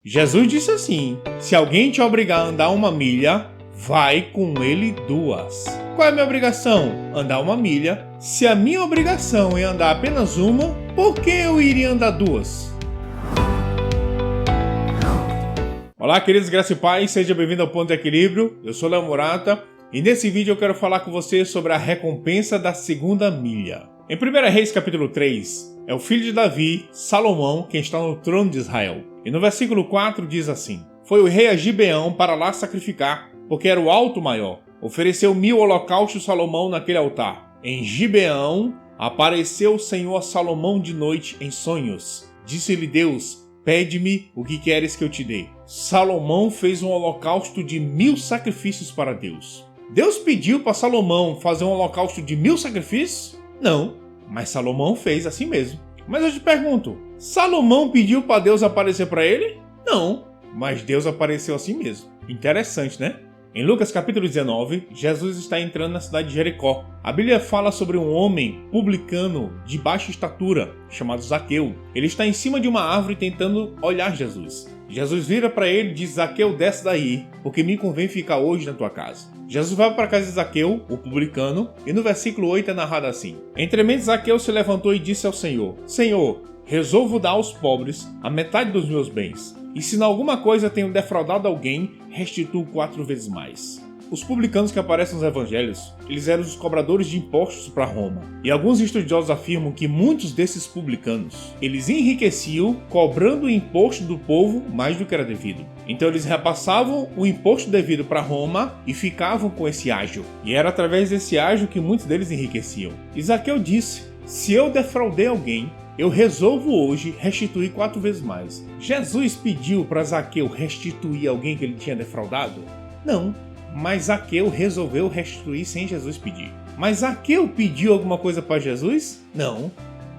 Jesus disse assim: se alguém te obrigar a andar 1 milha, vai com ele 2. Qual é a minha obrigação? Andar 1 milha. Se a minha obrigação é andar apenas 1, por que eu iria andar 2? Olá, queridos graças e paz, seja bem-vindo ao Ponto de Equilíbrio. Eu sou Léo Murata e nesse vídeo eu quero falar com você sobre a recompensa da 2 milha. Em 1 Reis capítulo 3, é o filho de Davi, Salomão, quem está no trono de Israel. E no versículo 4 diz assim: foi o rei a Gibeão para lá sacrificar, porque era o alto maior. Ofereceu 1000 holocaustos Salomão naquele altar. Em Gibeão apareceu o Senhor a Salomão de noite em sonhos. Disse-lhe Deus: pede-me o que queres que eu te dê. Salomão fez um holocausto de 1000 sacrifícios para Deus. Deus pediu para Salomão fazer um holocausto de 1000 sacrifícios? Não, mas Salomão fez assim mesmo. Mas eu te pergunto, Salomão pediu para Deus aparecer para ele? Não, mas Deus apareceu assim mesmo. Interessante, né? Em Lucas capítulo 19, Jesus está entrando na cidade de Jericó. A Bíblia fala sobre um homem publicano de baixa estatura, chamado Zaqueu. Ele está em cima de uma árvore tentando olhar Jesus. Jesus vira para ele e diz: Zaqueu, desce daí, porque me convém ficar hoje na tua casa. Jesus vai para a casa de Zaqueu, o publicano, e no versículo 8 é narrado assim: entremente Zaqueu se levantou e disse ao Senhor: Senhor, resolvo dar aos pobres a metade dos meus bens. E se em alguma coisa tenho defraudado alguém, restituo 4 vezes mais. Os publicanos que aparecem nos evangelhos, eles eram os cobradores de impostos para Roma. E alguns estudiosos afirmam que muitos desses publicanos, eles enriqueciam cobrando o imposto do povo mais do que era devido. Então eles repassavam o imposto devido para Roma e ficavam com esse ágio. E era através desse ágio que muitos deles enriqueciam. E Zaqueu disse: se eu defraudei alguém, eu resolvo hoje restituir 4 vezes mais. Jesus pediu para Zaqueu restituir alguém que ele tinha defraudado? Não, mas Zaqueu resolveu restituir sem Jesus pedir. Mas Zaqueu pediu alguma coisa para Jesus? Não,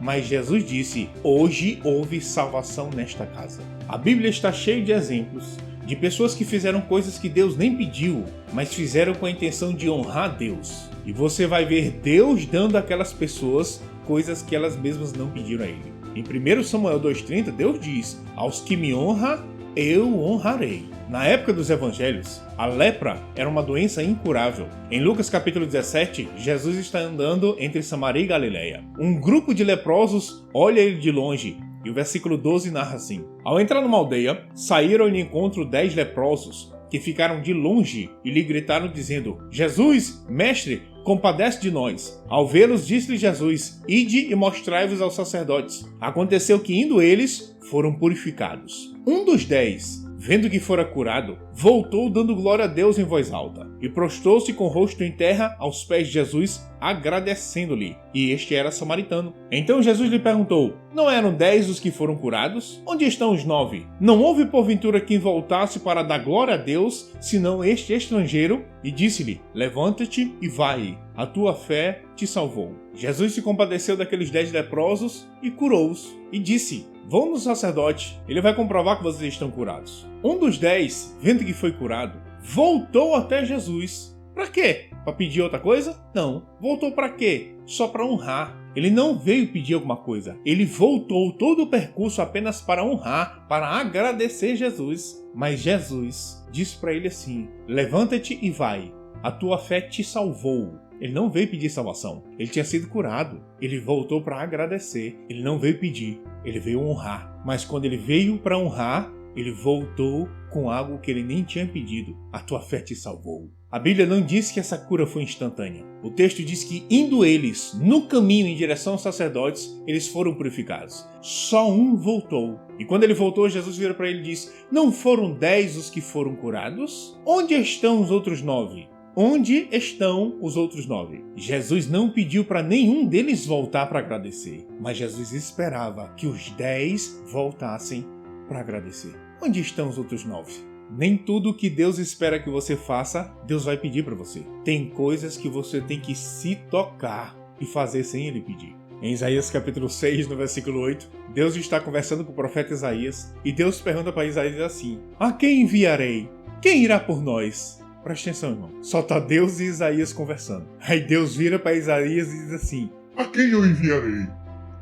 mas Jesus disse: hoje houve salvação nesta casa. A Bíblia está cheia de exemplos de pessoas que fizeram coisas que Deus nem pediu, mas fizeram com a intenção de honrar Deus. E você vai ver Deus dando àquelas pessoas coisas que elas mesmas não pediram a ele. Em 1 Samuel 2,30, Deus diz: aos que me honram, eu honrarei. Na época dos evangelhos, a lepra era uma doença incurável. Em Lucas capítulo 17, Jesus está andando entre Samaria e Galileia. Um grupo de leprosos olha ele de longe, e o versículo 12 narra assim: ao entrar numa aldeia, saíram ao encontro 10 leprosos, que ficaram de longe e lhe gritaram dizendo: Jesus, mestre, compadece de nós. Ao vê-los, disse-lhe Jesus: ide e mostrai-vos aos sacerdotes. Aconteceu que, indo eles, foram purificados. Um dos 10, vendo que fora curado, voltou dando glória a Deus em voz alta, e prostrou-se com o rosto em terra aos pés de Jesus, agradecendo-lhe. E este era samaritano. Então Jesus lhe perguntou: não eram 10 os que foram curados? Onde estão os 9? Não houve porventura quem voltasse para dar glória a Deus, senão este estrangeiro? E disse-lhe: levanta-te e vai, a tua fé te salvou. Jesus se compadeceu daqueles 10 leprosos e curou-os. E disse: vão no sacerdote, ele vai comprovar que vocês estão curados. Um dos 10, vendo que foi curado, voltou até Jesus. Para quê? Para pedir outra coisa? Não. Voltou para quê? Só para honrar. Ele não veio pedir alguma coisa. Ele voltou todo o percurso apenas para honrar, para agradecer Jesus. Mas Jesus disse para ele assim: levanta-te e vai, a tua fé te salvou. Ele não veio pedir salvação. Ele tinha sido curado. Ele voltou para agradecer. Ele não veio pedir. Ele veio honrar. Mas quando ele veio para honrar, ele voltou com algo que ele nem tinha pedido. A tua fé te salvou. A Bíblia não diz que essa cura foi instantânea. O texto diz que, indo eles no caminho em direção aos sacerdotes, eles foram purificados. Só um voltou. E quando ele voltou, Jesus vira para ele e diz: não foram 10 os que foram curados? Onde estão os outros 9? Onde estão os outros 9? Jesus não pediu para nenhum deles voltar para agradecer, mas Jesus esperava que os 10 voltassem para agradecer. Onde estão os outros 9? Nem tudo que Deus espera que você faça, Deus vai pedir para você. Tem coisas que você tem que se tocar e fazer sem Ele pedir. Em Isaías capítulo 6, no versículo 8, Deus está conversando com o profeta Isaías e Deus pergunta para Isaías assim: a quem enviarei? Quem irá por nós? Presta atenção, irmão. Só tá Deus e Isaías conversando. Aí Deus vira para Isaías e diz assim: a quem eu enviarei?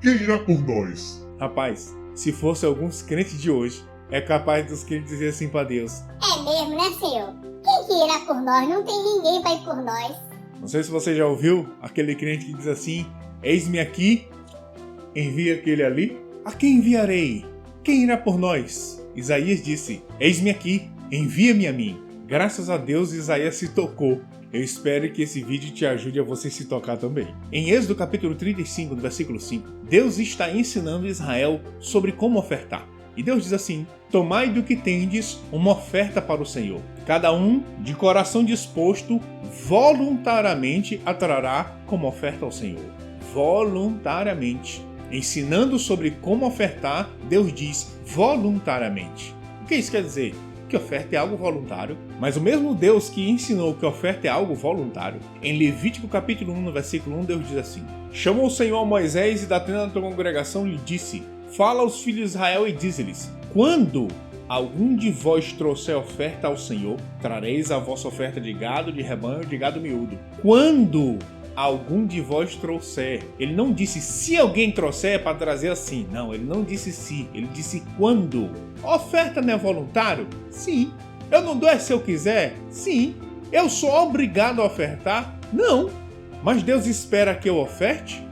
Quem irá por nós? Rapaz, se fosse alguns crentes de hoje, É capaz dos crentes dizer assim para Deus: É mesmo, né, Senhor? Quem que irá por nós? Não tem ninguém para ir por nós. Não sei se você já ouviu aquele crente que diz assim: eis-me aqui, envia aquele ali. A quem enviarei? Quem irá por nós? Isaías disse: eis-me aqui, envia-me a mim. Graças a Deus, Isaías se tocou. Eu espero que esse vídeo te ajude a você se tocar também. Em Êxodo capítulo 35, no versículo 5, Deus está ensinando Israel sobre como ofertar. E Deus diz assim: tomai do que tendes uma oferta para o Senhor. Cada um, de coração disposto, voluntariamente a trará como oferta ao Senhor. Voluntariamente. Ensinando sobre como ofertar, Deus diz voluntariamente. O que isso quer dizer? Que oferta é algo voluntário, mas o mesmo Deus que ensinou que oferta é algo voluntário, em Levítico capítulo 1, no versículo 1, Deus diz assim: chamou o Senhor a Moisés e da tenda da congregação lhe disse: fala aos filhos de Israel e diz-lhes: quando algum de vós trouxer oferta ao Senhor, trareis a vossa oferta de gado, de rebanho, de gado miúdo. Quando algum de vós trouxer. Ele não disse se alguém trouxer para trazer assim. Não, ele não disse se, ele disse quando. Oferta não é voluntário? Sim. Eu não dou se eu quiser? Sim. Eu sou obrigado a ofertar? Não. Mas Deus espera que eu oferte?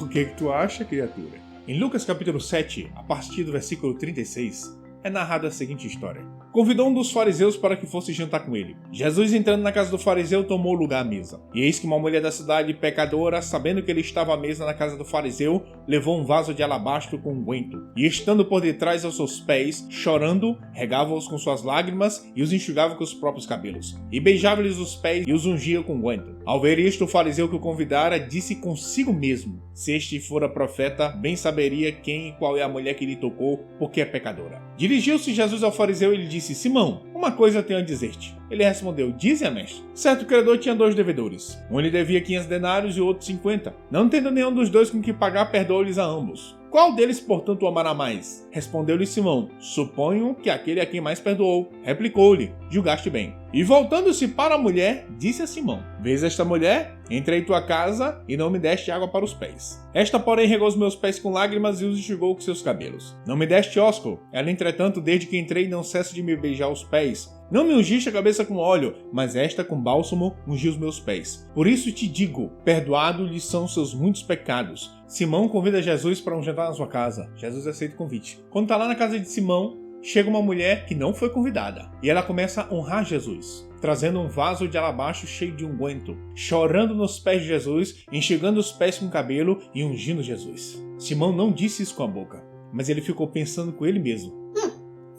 O que tu acha, criatura? Em Lucas capítulo 7, a partir do versículo 36, é narrada a seguinte história. Convidou um dos fariseus para que fosse jantar com ele. Jesus, entrando na casa do fariseu, tomou lugar à mesa. E eis que uma mulher da cidade, pecadora, sabendo que ele estava à mesa na casa do fariseu, levou um vaso de alabastro com unguento. E estando por detrás aos seus pés, chorando, regava-os com suas lágrimas e os enxugava com os próprios cabelos. E beijava-lhes os pés e os ungia com unguento. Ao ver isto, o fariseu que o convidara disse consigo mesmo: se este fora profeta, bem saberia quem e qual é a mulher que lhe tocou, porque é pecadora. Dirigiu-se Jesus ao fariseu e lhe disse: Simão, uma coisa tenho a dizer-te. Ele respondeu: dize, mestre. Certo credor tinha 2 devedores. Um lhe devia 500 denários e o outro 50. Não tendo nenhum dos dois com que pagar, perdoou-lhes a ambos. Qual deles, portanto, o amará mais? Respondeu-lhe Simão: suponho que aquele a quem mais perdoou. Replicou-lhe: julgaste bem. E voltando-se para a mulher, disse a Simão: vês esta mulher? Entrei em tua casa e não me deste água para os pés. Esta, porém, regou os meus pés com lágrimas e os enxugou com seus cabelos. Não me deste ósculo. Ela, entretanto, desde que entrei, não cessa de me beijar os pés. Não me ungiste a cabeça com óleo, mas esta com bálsamo ungiu os meus pés. Por isso te digo, perdoado-lhes são seus muitos pecados. Simão convida Jesus para um jantar na sua casa. Jesus aceita o convite. Quando está lá na casa de Simão, chega uma mulher que não foi convidada. E ela começa a honrar Jesus, trazendo um vaso de alabastro cheio de unguento, chorando nos pés de Jesus, enxugando os pés com cabelo e ungindo Jesus. Simão não disse isso com a boca, mas ele ficou pensando com ele mesmo: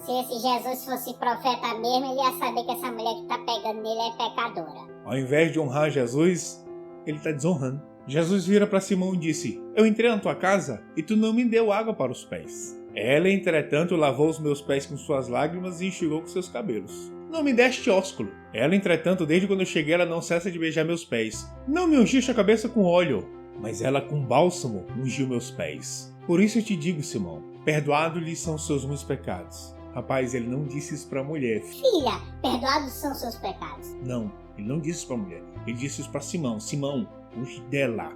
se esse Jesus fosse profeta mesmo, ele ia saber que essa mulher que está pegando nele é pecadora. Ao invés de honrar Jesus, ele está desonrando. Jesus vira para Simão e disse: eu entrei na tua casa e tu não me deu água para os pés. Ela, entretanto, lavou os meus pés com suas lágrimas e enxugou com seus cabelos. Não me deste ósculo. Ela, entretanto, desde quando eu cheguei, ela não cessa de beijar meus pés. Não me ungiste a cabeça com óleo, mas ela com bálsamo ungiu meus pés. Por isso eu te digo, Simão, perdoado-lhes são os seus muitos pecados. Rapaz, ele não disse isso para a mulher. Filha, perdoados são seus pecados. Não, ele não disse isso para a mulher. Ele disse isso para Simão. Simão, unge dela.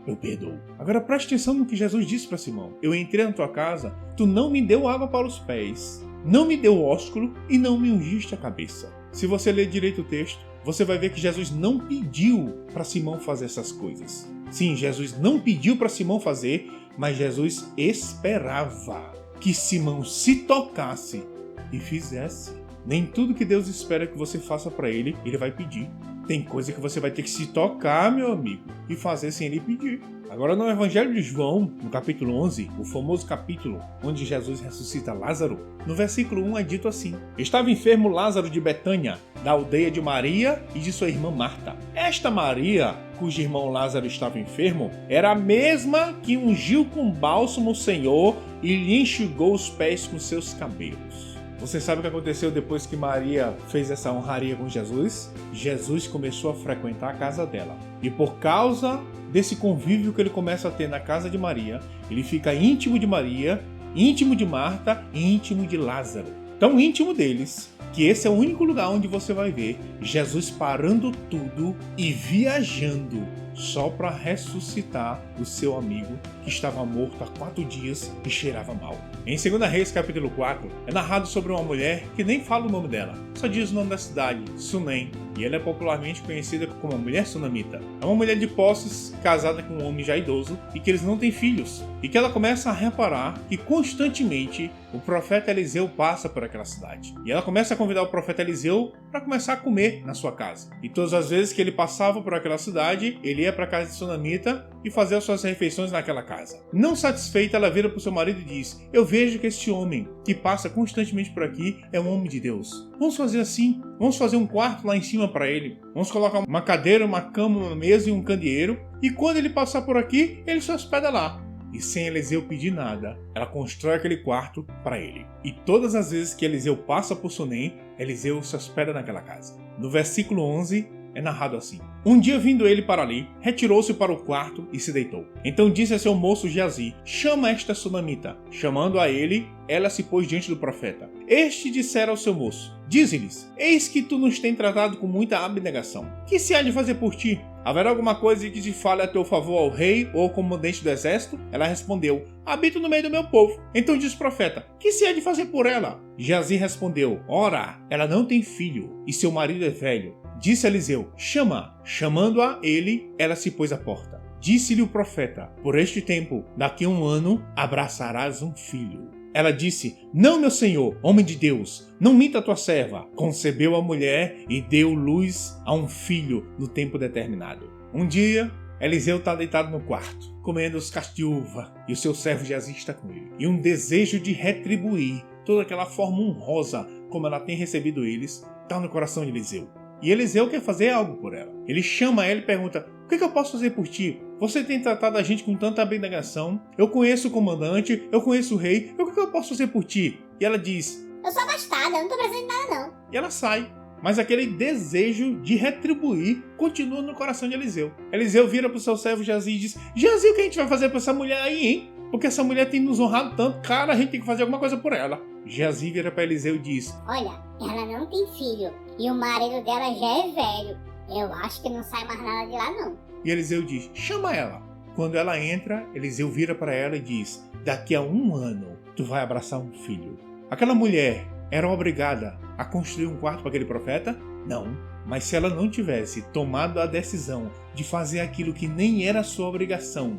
Eu perdoo. Agora preste atenção no que Jesus disse para Simão. Eu entrei na tua casa, tu não me deu água para os pés, não me deu ósculo e não me ungiste a cabeça. Se você ler direito o texto, você vai ver que Jesus não pediu para Simão fazer essas coisas. Sim, Jesus não pediu para Simão fazer, mas Jesus esperava que Simão se tocasse e fizesse. Nem tudo que Deus espera que você faça para ele, ele vai pedir. Tem coisa que você vai ter que se tocar, meu amigo, e fazer sem ele pedir. Agora no Evangelho de João, no capítulo 11, o famoso capítulo onde Jesus ressuscita Lázaro, no versículo 1 é dito assim: estava enfermo Lázaro de Betânia, da aldeia de Maria e de sua irmã Marta. Esta Maria, cujo irmão Lázaro estava enfermo, era a mesma que ungiu com bálsamo o Senhor e lhe enxugou os pés com seus cabelos. Você sabe o que aconteceu depois que Maria fez essa honraria com Jesus? Jesus começou a frequentar a casa dela. E por causa desse convívio que ele começa a ter na casa de Maria, ele fica íntimo de Maria, íntimo de Marta e íntimo de Lázaro. Tão íntimo deles, que esse é o único lugar onde você vai ver Jesus parando tudo e viajando só para ressuscitar o seu amigo que estava morto há 4 dias e cheirava mal. Em 2 Reis capítulo 4 é narrado sobre uma mulher que nem fala o nome dela, só diz o nome da cidade, Sunem, e ela é popularmente conhecida como a mulher sunamita. É uma mulher de posses, casada com um homem já idoso e que eles não têm filhos, e que ela começa a reparar que constantemente o profeta Eliseu passa por aquela cidade. E ela começa a convidar o profeta Eliseu para começar a comer na sua casa. E todas as vezes que ele passava por aquela cidade, ele ia para a casa de Sunamita e fazia as suas refeições naquela casa. Não satisfeita, ela vira para o seu marido e diz: eu vejo que este homem que passa constantemente por aqui é um homem de Deus. Vamos fazer assim, vamos fazer um quarto lá em cima para ele. Vamos colocar uma cadeira, uma cama, uma mesa e um candeeiro. E quando ele passar por aqui, ele se hospeda lá. E sem Eliseu pedir nada, ela constrói aquele quarto para ele. E todas as vezes que Eliseu passa por Sunem, Eliseu se hospeda naquela casa. No versículo 11 é narrado assim: um dia vindo ele para ali, retirou-se para o quarto e se deitou. Então disse a seu moço Geazi: chama esta sunamita. Chamando a ele, ela se pôs diante do profeta. Este dissera ao seu moço: dize-lhes, eis que tu nos tens tratado com muita abnegação. Que se há de fazer por ti? Haverá alguma coisa que te fale a teu favor ao rei ou ao comandante do exército? Ela respondeu: habito no meio do meu povo. Então disse o profeta: que se há de fazer por ela? Geazi respondeu: ora, ela não tem filho e seu marido é velho. Disse Eliseu: chama. Chamando-a ele, ela se pôs à porta. Disse-lhe o profeta: por este tempo, daqui a 1 ano, abraçarás um filho. Ela disse: não, meu senhor, homem de Deus, não minta a tua serva. Concebeu a mulher e deu luz a um filho no tempo determinado. Um dia, Eliseu está deitado no quarto, comendo os cachos de uva, e o seu servo Geazi está com ele. E um desejo de retribuir toda aquela forma honrosa como ela tem recebido eles, está no coração de Eliseu. E Eliseu quer fazer algo por ela. Ele chama ela e pergunta: o que eu posso fazer por ti? Você tem tratado a gente com tanta abnegação. Eu conheço o comandante, eu conheço o rei. O que eu posso fazer por ti? E ela diz: eu sou abastada, eu não tô precisando de nada não. E ela sai. Mas aquele desejo de retribuir continua no coração de Eliseu. Eliseu vira para o seu servo Geazi e diz: Geazi, o que a gente vai fazer para essa mulher aí, hein? Porque essa mulher tem nos honrado tanto, cara, a gente tem que fazer alguma coisa por ela. Geazi vira para Eliseu e diz: olha, ela não tem filho e o marido dela já é velho. Eu acho que não sai mais nada de lá não. E Eliseu diz: chama ela. Quando ela entra, Eliseu vira para ela e diz: daqui a 1 ano, tu vai abraçar um filho. Aquela mulher era obrigada a construir um quarto para aquele profeta? Não. Mas se ela não tivesse tomado a decisão de fazer aquilo que nem era sua obrigação,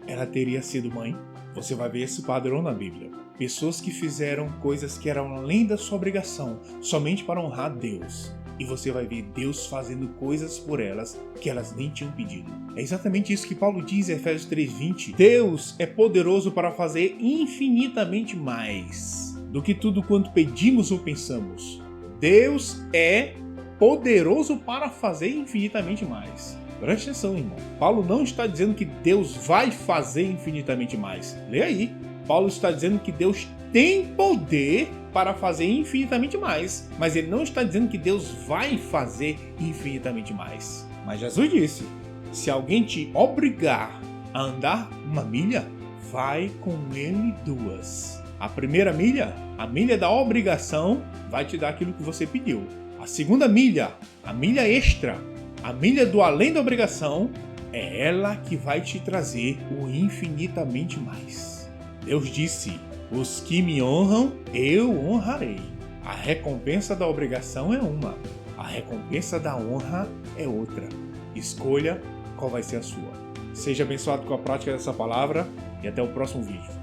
ela teria sido mãe? Você vai ver esse padrão na Bíblia. Pessoas que fizeram coisas que eram além da sua obrigação, somente para honrar Deus. E você vai ver Deus fazendo coisas por elas que elas nem tinham pedido. É exatamente isso que Paulo diz em Efésios 3:20. Deus é poderoso para fazer infinitamente mais do que tudo quanto pedimos ou pensamos. Deus é poderoso para fazer infinitamente mais. Preste atenção, irmão. Paulo não está dizendo que Deus vai fazer infinitamente mais. Lê aí. Paulo está dizendo que Deus tem poder para fazer infinitamente mais. Mas ele não está dizendo que Deus vai fazer infinitamente mais. Mas Jesus disse: se alguém te obrigar a andar 1 milha, vai com ele 2. A primeira milha, a milha da obrigação, vai te dar aquilo que você pediu. A segunda milha, a milha extra, a milha do além da obrigação, é ela que vai te trazer o infinitamente mais. Deus disse: os que me honram, eu honrarei. A recompensa da obrigação é uma, a recompensa da honra é outra. Escolha qual vai ser a sua. Seja abençoado com a prática dessa palavra e até o próximo vídeo.